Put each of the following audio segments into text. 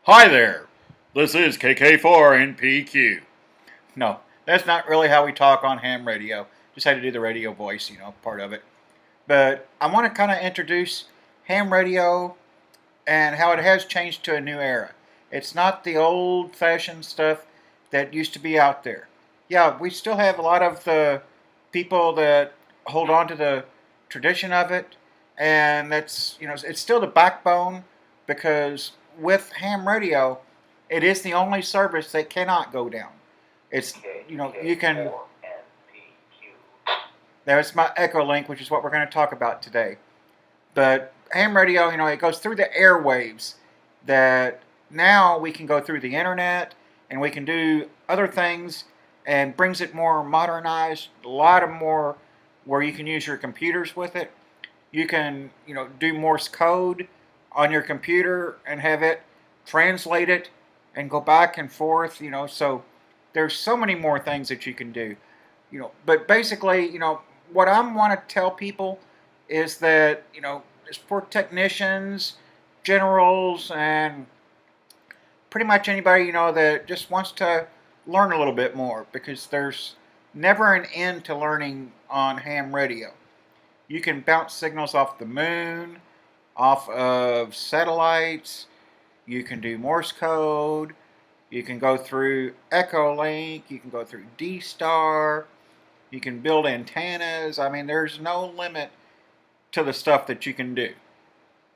Hi there, this is KK4NPQ. No, that's not really how we talk on ham radio. Just had to do the radio voice, part of it. But I want to kind of introduce ham radio and how it has changed to a new era. It's not the old fashioned stuff that used to be out there. Yeah, we still have a lot of the people that hold on to the tradition of it, and it's still the backbone because with ham radio, it is the only service that cannot go down. It's, you can. There's my Echolink, which is what we're going to talk about today. But ham radio, it goes through the airwaves that now we can go through the internet and we can do other things and brings it more modernized, a lot of more where you can use your computers with it. You can, do Morse code on your computer and have it translate it and go back and forth, so there's so many more things that you can do. But basically, what I want to tell people is that, it's for technicians, generals, and pretty much anybody, that just wants to learn a little bit more, because there's never an end to learning on ham radio. You can bounce signals off the moon, off of satellites. You can do Morse code. You can go through Echolink. You can go through D-Star. You can build antennas. I mean, there's no limit to the stuff that you can do.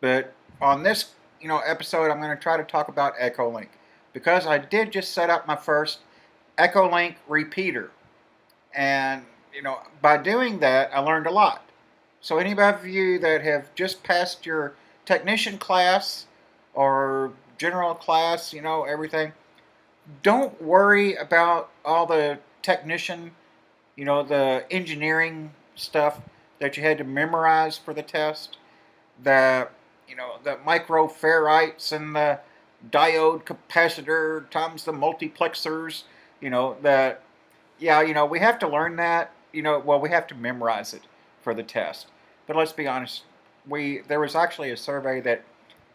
But on this, episode, I'm going to try to talk about Echolink, because I did just set up my first Echolink repeater. And, by doing that, I learned a lot. So any of you that have just passed your technician class or general class, everything, don't worry about all the technician, the engineering stuff that you had to memorize for the test. The, the microfarads and the diode capacitor times the multiplexers, we have to learn that, we have to memorize it for the test. But let's be honest, there was actually a survey that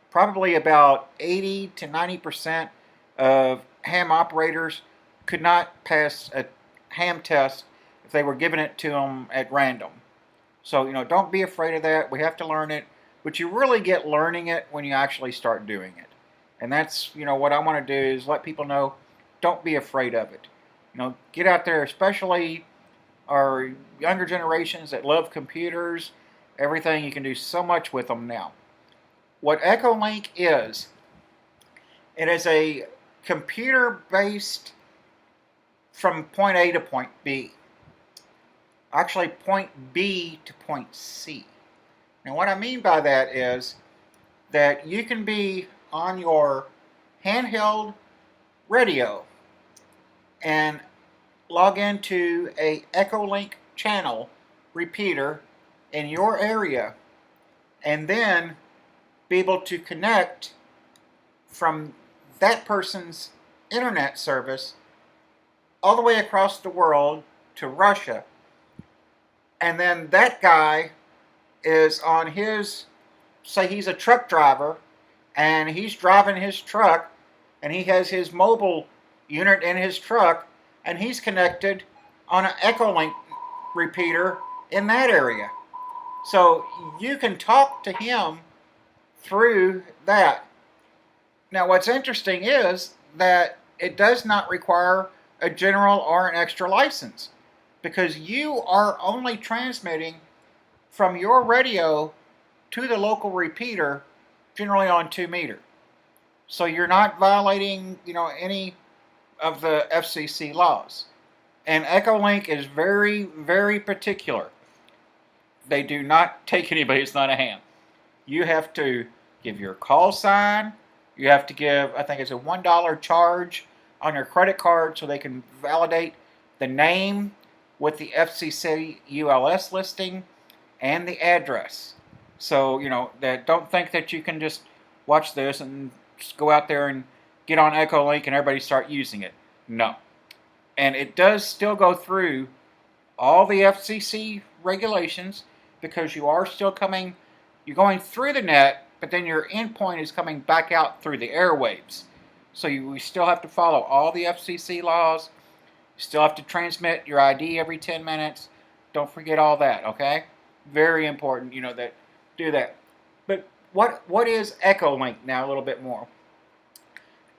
probably about 80 to 90% of ham operators could not pass a ham test if they were giving it to them at random. So, don't be afraid of that. We have to learn it. But you really get learning it when you actually start doing it. And that's, what I want to do is let people know, don't be afraid of it. Get out there, especially our younger generations that love computers, everything. You can do so much with them now. What Echolink is, it is a computer-based from point A to point B. Actually, point B to point C. Now, what I mean by that is that you can be on your handheld radio and log into a Echolink channel repeater in your area, and then be able to connect from that person's internet service all the way across the world to Russia. And then that guy is on his, say he's a truck driver, and he's driving his truck, and he has his mobile unit in his truck, and he's connected on an Echolink repeater in that area. So you can talk to him through that. Now, what's interesting is that it does not require a general or an extra license, because you are only transmitting from your radio to the local repeater, generally on 2 meter. So you're not violating, any of the FCC laws. And Echolink is very, very particular. They do not take anybody that's not a ham. You have to give your call sign. You have to give, I think it's a $1 charge on your credit card so they can validate the name with the FCC ULS listing and the address. So, that don't think that you can just watch this and just go out there and get on Echolink and everybody start using it. No. And it does still go through all the FCC regulations, because you are still you're going through the net, but then your endpoint is coming back out through the airwaves. So we still have to follow all the FCC laws. You still have to transmit your ID every 10 minutes. Don't forget all that, okay? Very important, that do that. But what is Echolink now a little bit more?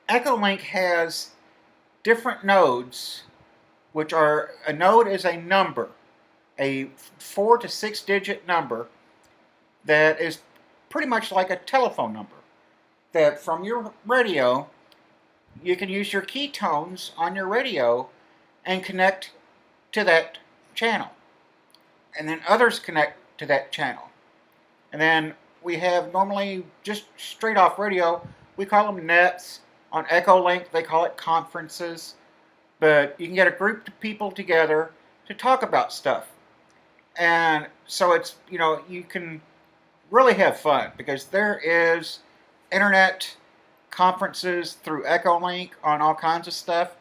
Echolink has different nodes, which are, a node is a number, a 4 to 6 digit number that is pretty much like a telephone number. That from your radio, you can use your keytones on your radio and connect to that channel. And then others connect to that channel. And then we have normally just straight off radio, we call them nets. On Echolink, they call it conferences. But you can get a group of people together to talk about stuff. And so it's, you can really have fun because there is internet conferences through Echolink on all kinds of stuff.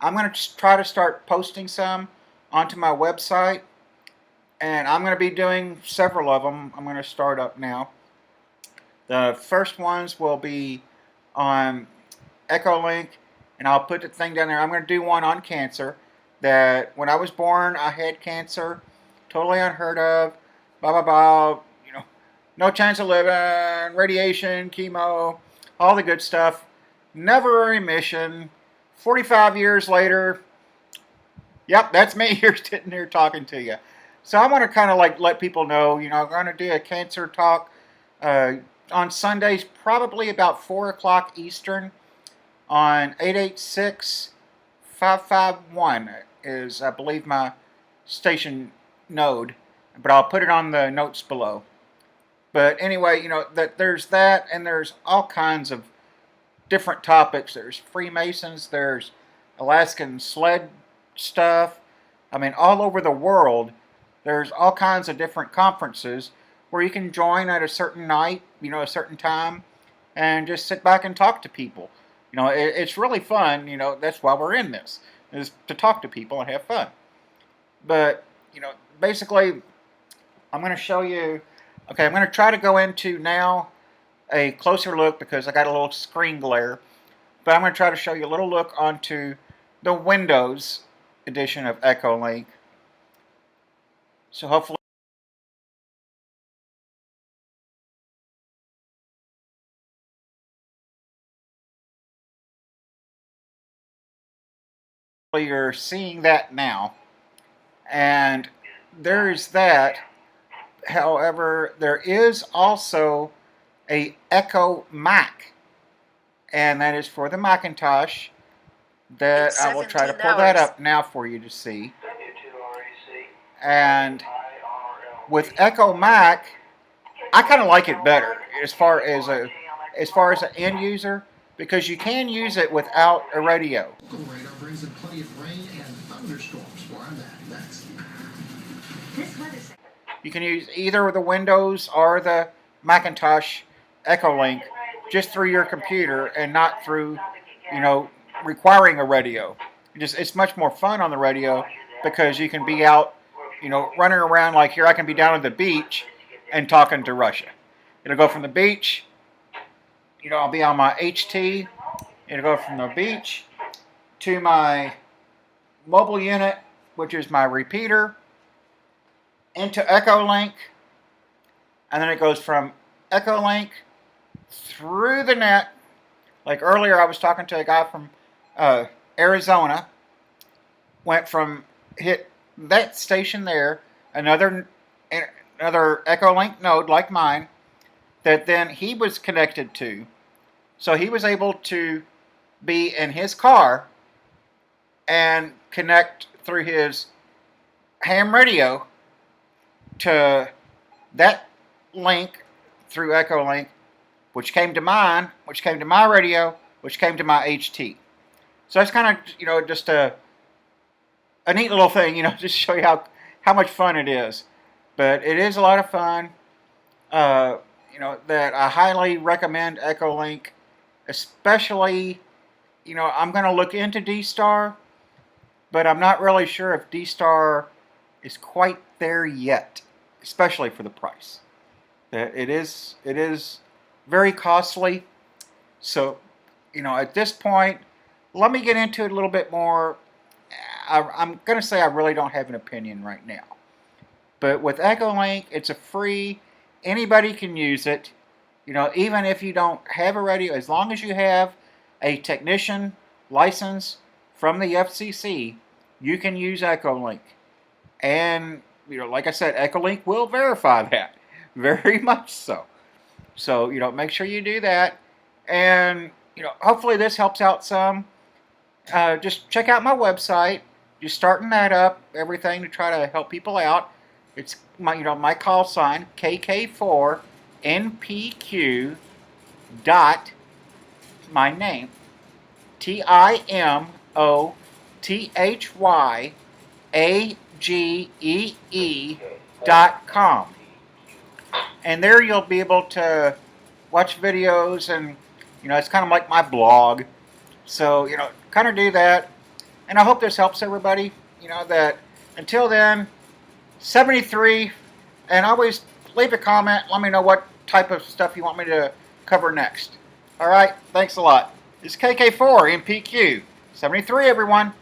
I'm going to try to start posting some onto my website, and I'm going to be doing several of them. I'm going to start up now. The first ones will be on Echolink, and I'll put the thing down there. I'm going to do one on cancer, that when I was born I had cancer, totally unheard of, blah blah blah, no chance of living, radiation, chemo, all the good stuff, never a remission. 45 years later, yep, that's me here sitting here talking to you. So I want to kind of like let people know, I'm going to do a cancer talk on Sundays, probably about 4 o'clock Eastern, on 886-551 is, I believe, my station node, but I'll put it on the notes below. But anyway, that there's that, and there's all kinds of different topics. There's Freemasons, there's Alaskan sled stuff. I mean, all over the world, there's all kinds of different conferences where you can join at a certain night, a certain time, and just sit back and talk to people. It's really fun. That's why we're in this, is to talk to people and have fun. But, basically, I'm going to show you. Okay, I'm going to try to go into now a closer look because I got a little screen glare. But I'm going to try to show you a little look onto the Windows edition of Echolink. So hopefully you're seeing that now. And there's that. However, there is also a Echo Mac, and that is for the Macintosh. That I will try to pull that up now for you to see. And with Echo Mac, I kind of like it better as far as an end user, because you can use it without a radio. Local radar brings in plenty of rain and thunderstorms. Where I'm at next. You can use either the Windows or the Macintosh Echolink just through your computer and not through, requiring a radio. It's much more fun on the radio because you can be out, running around. Like here, I can be down at the beach and talking to Russia. It'll go from the beach, I'll be on my HT. It'll go from the beach to my mobile unit, which is my repeater, into Echolink, and then it goes from Echolink through the net. Like earlier, I was talking to a guy from Arizona. Hit that station there, another Echolink node like mine, that then he was connected to. So he was able to be in his car and connect through his ham radio to that link through Echolink, which came to mine, which came to my radio, which came to my HT. So that's kind of, just a neat little thing, just to show you how much fun it is. But it is a lot of fun. That I highly recommend Echolink, especially, I'm going to look into D-Star, but I'm not really sure if D-Star is quite there yet, especially for the price. It is very costly. So, at this point, let me get into it a little bit more. I'm going to say I really don't have an opinion right now. But with Echolink, it's a free, anybody can use it. Even if you don't have a radio, as long as you have a technician license from the FCC, you can use Echolink. And, like I said, Echolink will verify that. Very much so. So, make sure you do that. And, hopefully this helps out some. Just check out my website. Just starting that up, everything to try to help people out. It's my call sign, KK4NPQ dot, my name, TIMOTHYAGEE.com. And there you'll be able to watch videos, and it's kind of like my blog. So kind of do that. And I hope this helps everybody. That until then, 73, and always leave a comment. Let me know what type of stuff you want me to cover next. All right, thanks a lot. This is KK4 MPQ 73, everyone.